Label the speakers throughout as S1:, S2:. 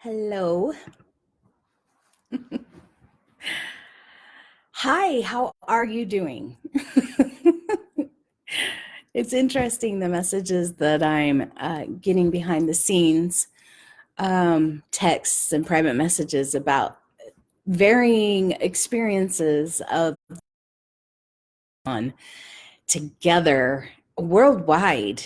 S1: Hello. Hi, how are you doing? It's interesting the messages that I'm getting behind the scenes, texts and private messages about varying experiences of on together worldwide.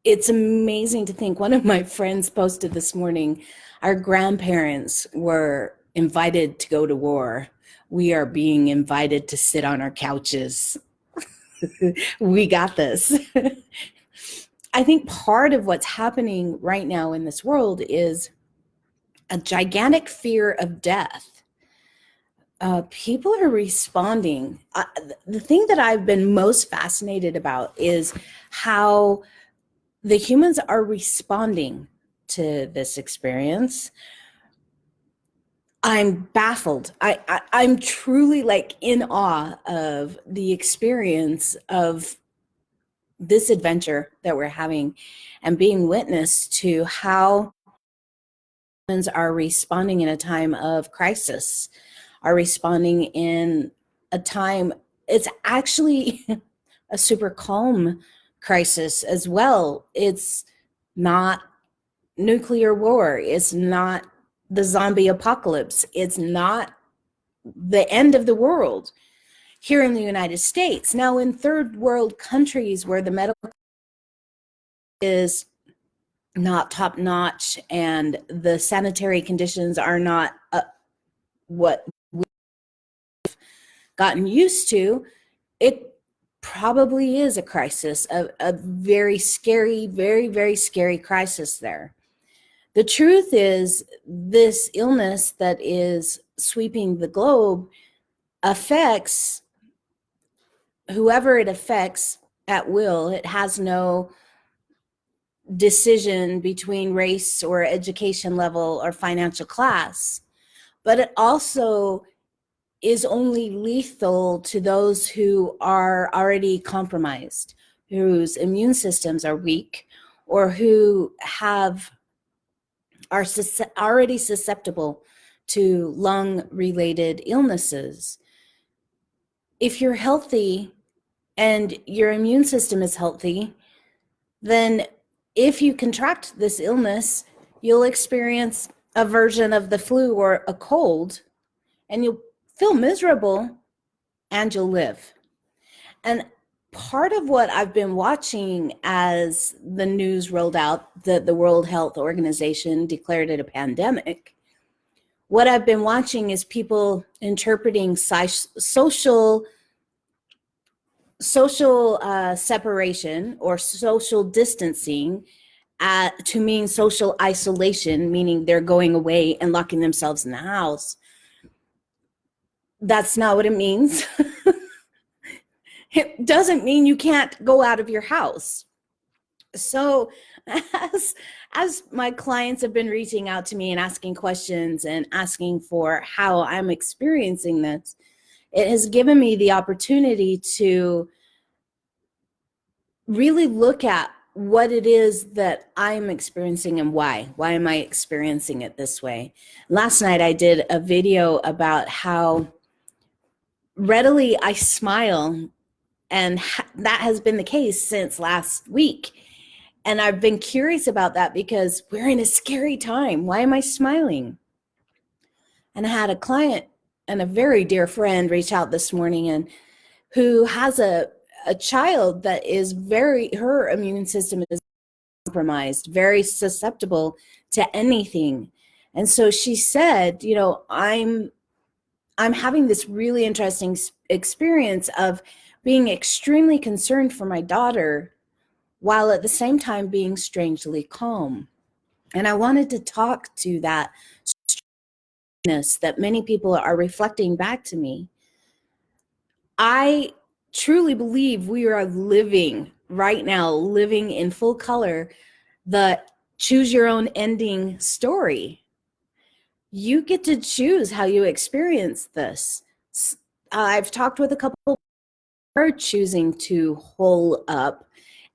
S1: It's amazing to think one of my friends posted this morning, our grandparents were invited to go to war. We are being invited to sit on our couches. We got this. I think part of what's happening right now in this world is a gigantic fear of death. People are responding. The thing that I've been most fascinated about is how the humans are responding to this experience. I'm baffled. I'm truly like in awe of the experience of this adventure that we're having and being witness to how humans are responding in a time of crisis, are responding in a time, it's actually a super calm crisis as well. It's not nuclear war. It's not the zombie apocalypse. It's not the end of the world here in the United States. Now, in third world countries where the medical is not top notch and the sanitary conditions are not what we've gotten used to, it probably is a crisis, a very scary, very, very scary crisis there. The truth is, this illness that is sweeping the globe affects whoever it affects at will. It has no decision between race or education level or financial class, but it also is only lethal to those who are already compromised, whose immune systems are weak, or who are already susceptible to lung-related illnesses. If you're healthy and your immune system is healthy, then if you contract this illness, you'll experience a version of the flu or a cold, and you'll feel miserable and you'll live. And part of what I've been watching as the news rolled out that the World Health Organization declared it a pandemic, what I've been watching is people interpreting social separation or social distancing to mean social isolation, meaning they're going away and locking themselves in the house. That's not what it means. It doesn't mean you can't go out of your house. So as my clients have been reaching out to me and asking questions and asking for how I'm experiencing this, it has given me the opportunity to really look at what it is that I'm experiencing and why. Why am I experiencing it this way? Last night I did a video about how readily I smile, and that has been the case since last week. And I've been curious about that because we're in a scary time. Why am I smiling? And I had a client and a very dear friend reach out this morning and who has a child that is her immune system is compromised, very susceptible to anything. And so she said, I'm having this really interesting experience of being extremely concerned for my daughter while at the same time being strangely calm. And I wanted to talk to that strangeness that many people are reflecting back to me. I truly believe we are living right now, living in full color, the choose your own ending story. You get to choose how you experience this. I've talked with a couple who are choosing to hole up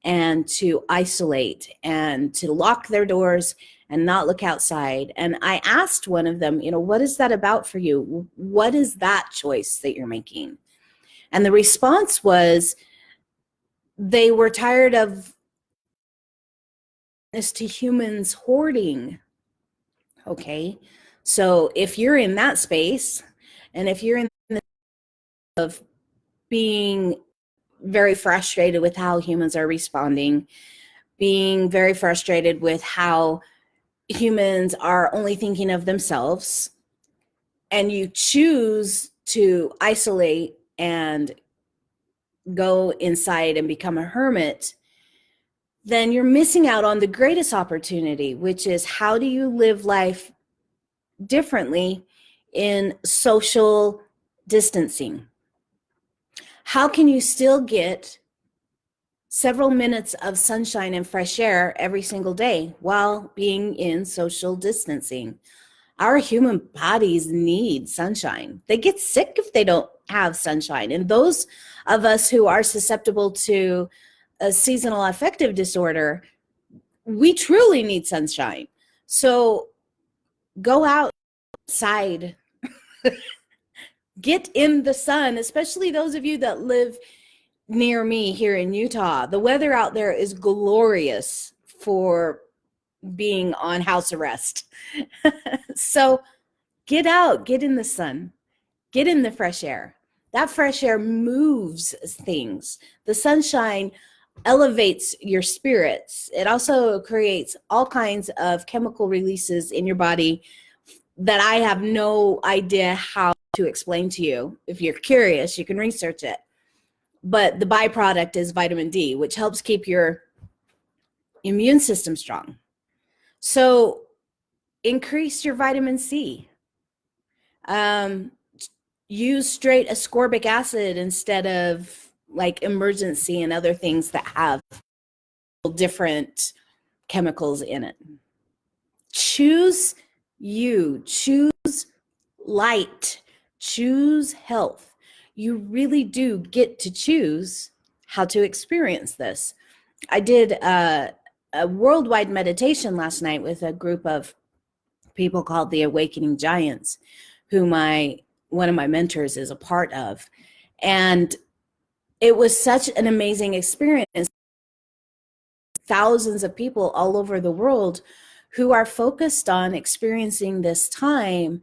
S1: and to isolate and to lock their doors and not look outside. And I asked one of them, what is that about for you? What is that choice that you're making? And the response was they were tired of to humans hoarding. Okay. So if you're in that space, and if you're in the of being very frustrated with how humans are responding, being very frustrated with how humans are only thinking of themselves, and you choose to isolate and go inside and become a hermit, then you're missing out on the greatest opportunity, which is how do you live life differently in social distancing? How can you still get several minutes of sunshine and fresh air every single day while being in social distancing? Our human bodies need sunshine. They get sick if they don't have sunshine. And those of us who are susceptible to a seasonal affective disorder, we truly need sunshine. So go outside, get in the sun, especially those of you that live near me here in Utah. The weather out there is glorious for being on house arrest. So get out, get in the sun, get in the fresh air. That fresh air moves things. The sunshine elevates your spirits. It also creates all kinds of chemical releases in your body that I have no idea how to explain to you. If you're curious, you can research it. But the byproduct is vitamin D, which helps keep your immune system strong. So increase your vitamin C. Use straight ascorbic acid instead of like emergency and other things that have different chemicals in it. Choose you, choose light, choose health. You really do get to choose how to experience this. I did a worldwide meditation last night with a group of people called the Awakening Giants, who one of my mentors is a part of. And it was such an amazing experience. Thousands of people all over the world who are focused on experiencing this time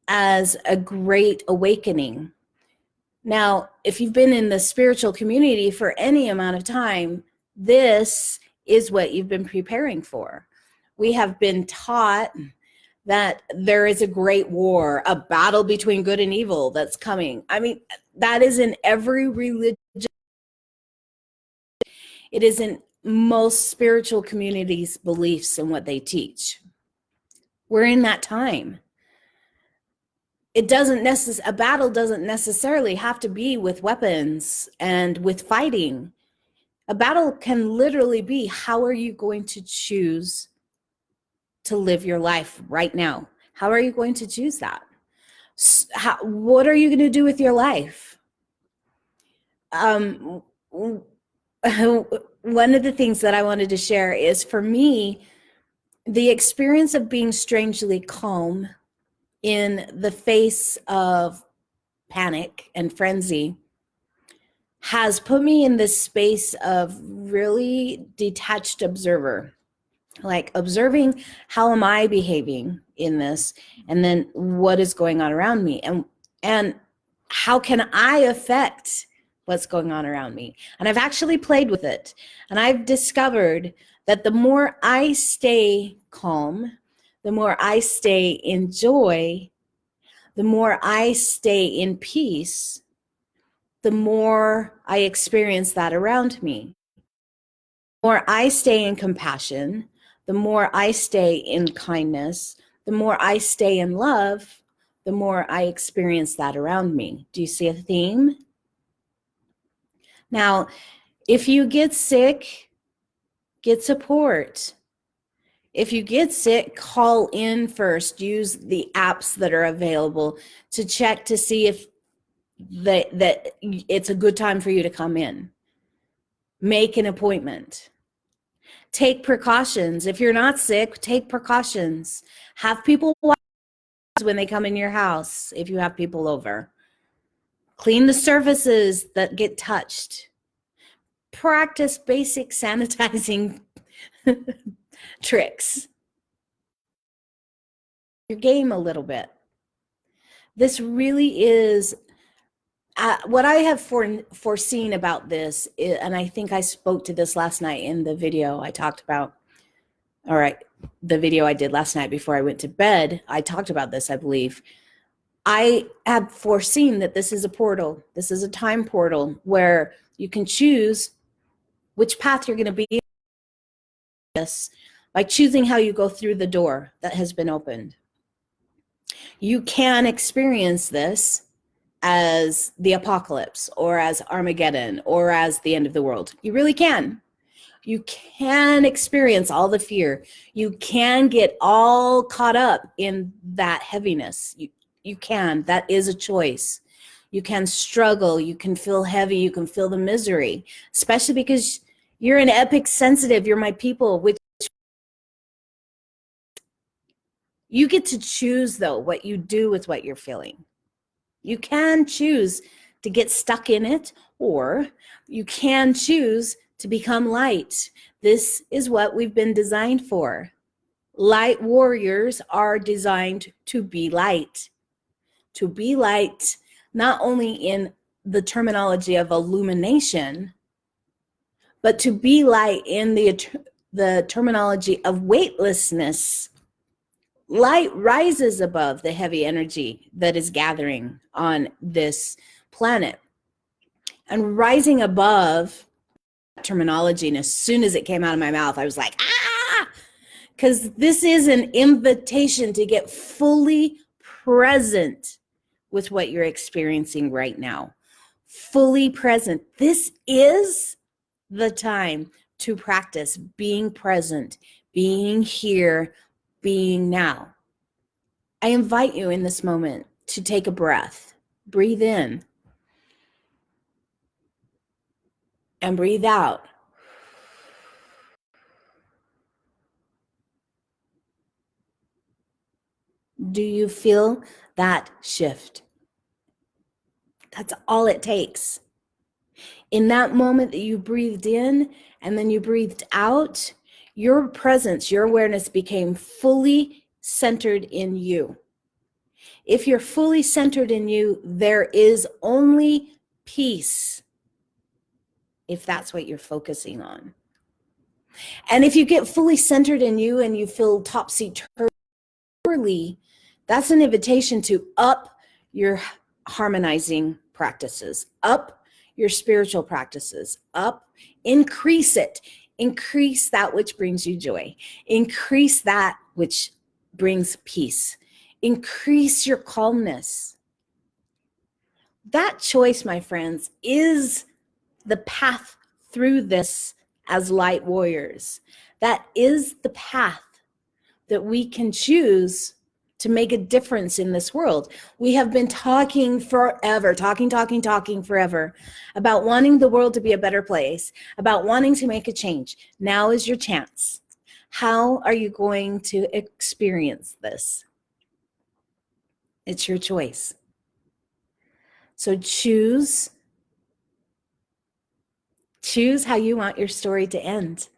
S1: as a great awakening. Now, if you've been in the spiritual community for any amount of time, this is what you've been preparing for. We have been taught that there is a great war, a battle between good and evil that's coming. I mean, that is in every religion. It is in most spiritual communities' beliefs and what they teach. We're in that time. It doesn't a battle doesn't necessarily have to be with weapons and with fighting. A battle can literally be, how are you going to choose to live your life right now? How are you going to choose that? What are you going to do with your life? One of the things that I wanted to share is, for me, the experience of being strangely calm in the face of panic and frenzy has put me in this space of really detached observer, like observing how am I behaving in this, and then what is going on around me, and how can I affect what's going on around me. And I've actually played with it, and I've discovered that the more I stay calm, the more I stay in joy, the more I stay in peace, the more I experience that around me. The more I stay in compassion, the more I stay in kindness, the more I stay in love, the more I experience that around me. Do you see a theme? Now, if you get sick, get support. If you get sick, call in first. Use the apps that are available to check to see if that it's a good time for you to come in. Make an appointment. Take precautions. If you're not sick, take precautions. Have people watch when they come in your house if you have people over. Clean the surfaces that get touched. Practice basic sanitizing tricks. Your game a little bit. This really is what I have foreseen about this, and I think I spoke to this last night in the video I talked about. All right, the video I did last night before I went to bed, I talked about this, I believe. I have foreseen that this is a portal. This is a time portal where you can choose which path you're going to be in this by choosing how you go through the door that has been opened. You can experience this as the apocalypse or as Armageddon or as the end of the world. You really can. You can experience all the fear. You can get all caught up in that heaviness. You can. That is a choice. You can struggle. You can feel heavy. You can feel the misery, especially because you're an epic sensitive. You're my people, which you get to choose, though, what you do with what you're feeling. You can choose to get stuck in it, or you can choose to become light. This is what we've been designed for. Light warriors are designed to be light. To be light, not only in the terminology of illumination, but to be light in the terminology of weightlessness. Light rises above the heavy energy that is gathering on this planet. And rising above terminology, and as soon as it came out of my mouth, I was like, ah! Because this is an invitation to get fully present with what you're experiencing right now. Fully present. This is the time to practice being present, being here, being now. I invite you in this moment to take a breath. Breathe in and breathe out. Do you feel that shift? That's all it takes. In that moment that you breathed in and then you breathed out, your presence, your awareness became fully centered in you. If you're fully centered in you, there is only peace, if that's what you're focusing on. And if you get fully centered in you and you feel topsy-turvy, that's an invitation to up your harmonizing practices, up your spiritual practices, increase it. Increase that which brings you joy. Increase that which brings peace. Increase your calmness. That choice, my friends, is the path through this as light warriors. That is the path that we can choose to make a difference in this world. We have been talking forever, talking forever about wanting the world to be a better place, about wanting to make a change. Now is your chance. How are you going to experience this? It's your choice. So choose how you want your story to end.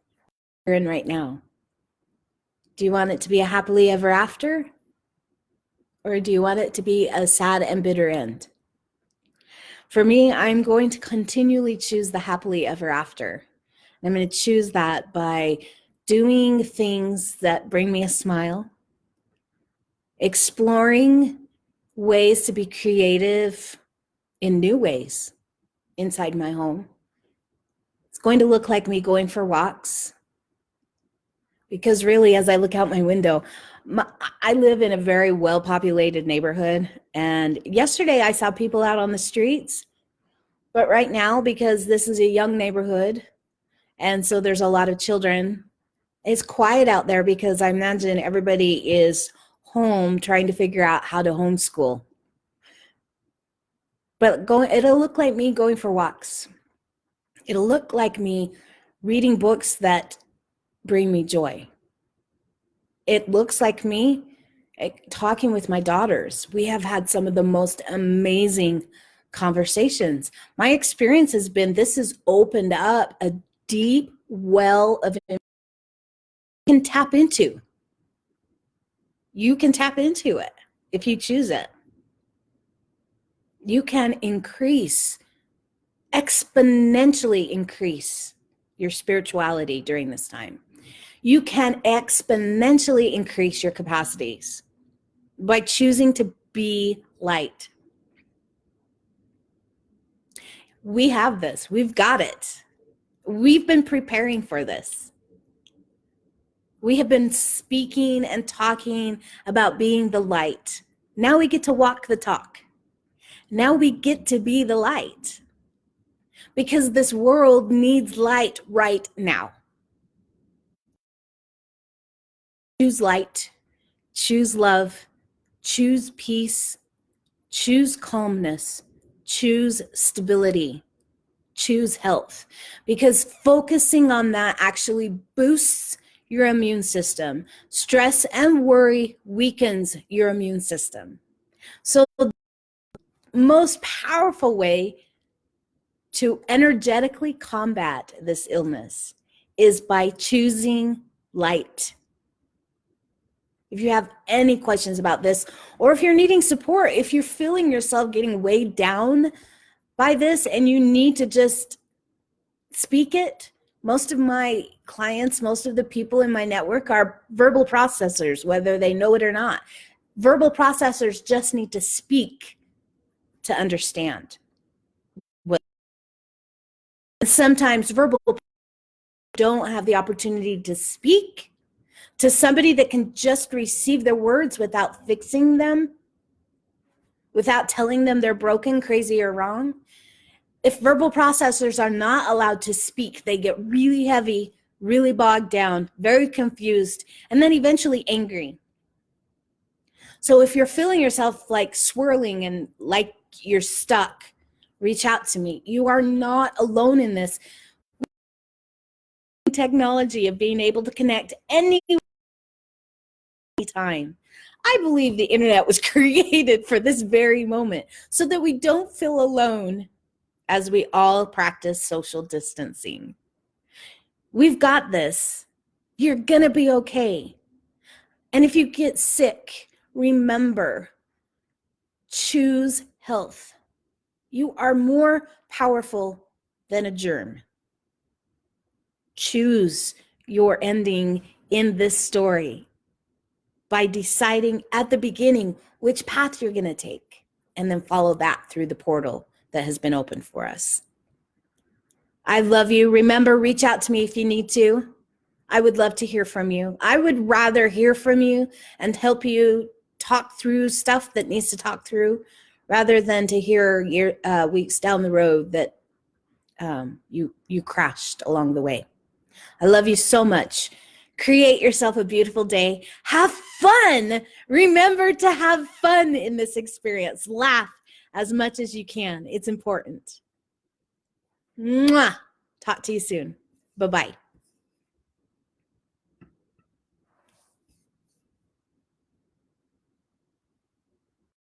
S1: You're in right now. Do you want it to be a happily ever after? Or do you want it to be a sad and bitter end? For me, I'm going to continually choose the happily ever after. I'm going to choose that by doing things that bring me a smile, exploring ways to be creative in new ways inside my home. It's going to look like me going for walks. Because really, as I look out my window, I live in a very well-populated neighborhood. And yesterday I saw people out on the streets. But right now, because this is a young neighborhood, and so there's a lot of children, it's quiet out there because I imagine everybody is home trying to figure out how to homeschool. But it'll look like me going for walks. It'll look like me reading books that bring me joy. It looks like me talking with my daughters. We have had some of the most amazing conversations. My experience has been this has opened up a deep well of you can tap into. You can tap into it if you choose it. You can exponentially increase your spirituality during this time. You can exponentially increase your capacities by choosing to be light. We have this. We've got it. We've been preparing for this. We have been speaking and talking about being the light. Now we get to walk the talk. Now we get to be the light. Because this world needs light right now. Choose light, choose love, choose peace, choose calmness, choose stability, choose health. Because focusing on that actually boosts your immune system. Stress and worry weakens your immune system. So the most powerful way to energetically combat this illness is by choosing light. If you have any questions about this, or if you're needing support, if you're feeling yourself getting weighed down by this and you need to just speak it, most of my clients, most of the people in my network are verbal processors, whether they know it or not. Verbal processors just need to speak to understand. Sometimes verbal don't have the opportunity to speak to somebody that can just receive their words without fixing them, without telling them they're broken, crazy, or wrong. If verbal processors are not allowed to speak, they get really heavy, really bogged down, very confused, and then eventually angry. So if you're feeling yourself like swirling and like you're stuck, reach out to me. You are not alone in this. Technology of being able to connect any time. I believe the internet was created for this very moment so that we don't feel alone as we all practice social distancing. We've got this. You're gonna be okay. And if you get sick, remember, choose health. You are more powerful than a germ. Choose your ending in this story by deciding at the beginning which path you're going to take, and then follow that through the portal that has been opened for us. I love you. Remember, reach out to me if you need to. I would love to hear from you. I would rather hear from you and help you talk through stuff that needs to talk through, rather than to hear weeks down the road that you crashed along the way. I love you so much. Create yourself a beautiful day. Have fun. Remember to have fun in this experience. Laugh as much as you can. It's important. Mwah. Talk to you soon. Bye-bye.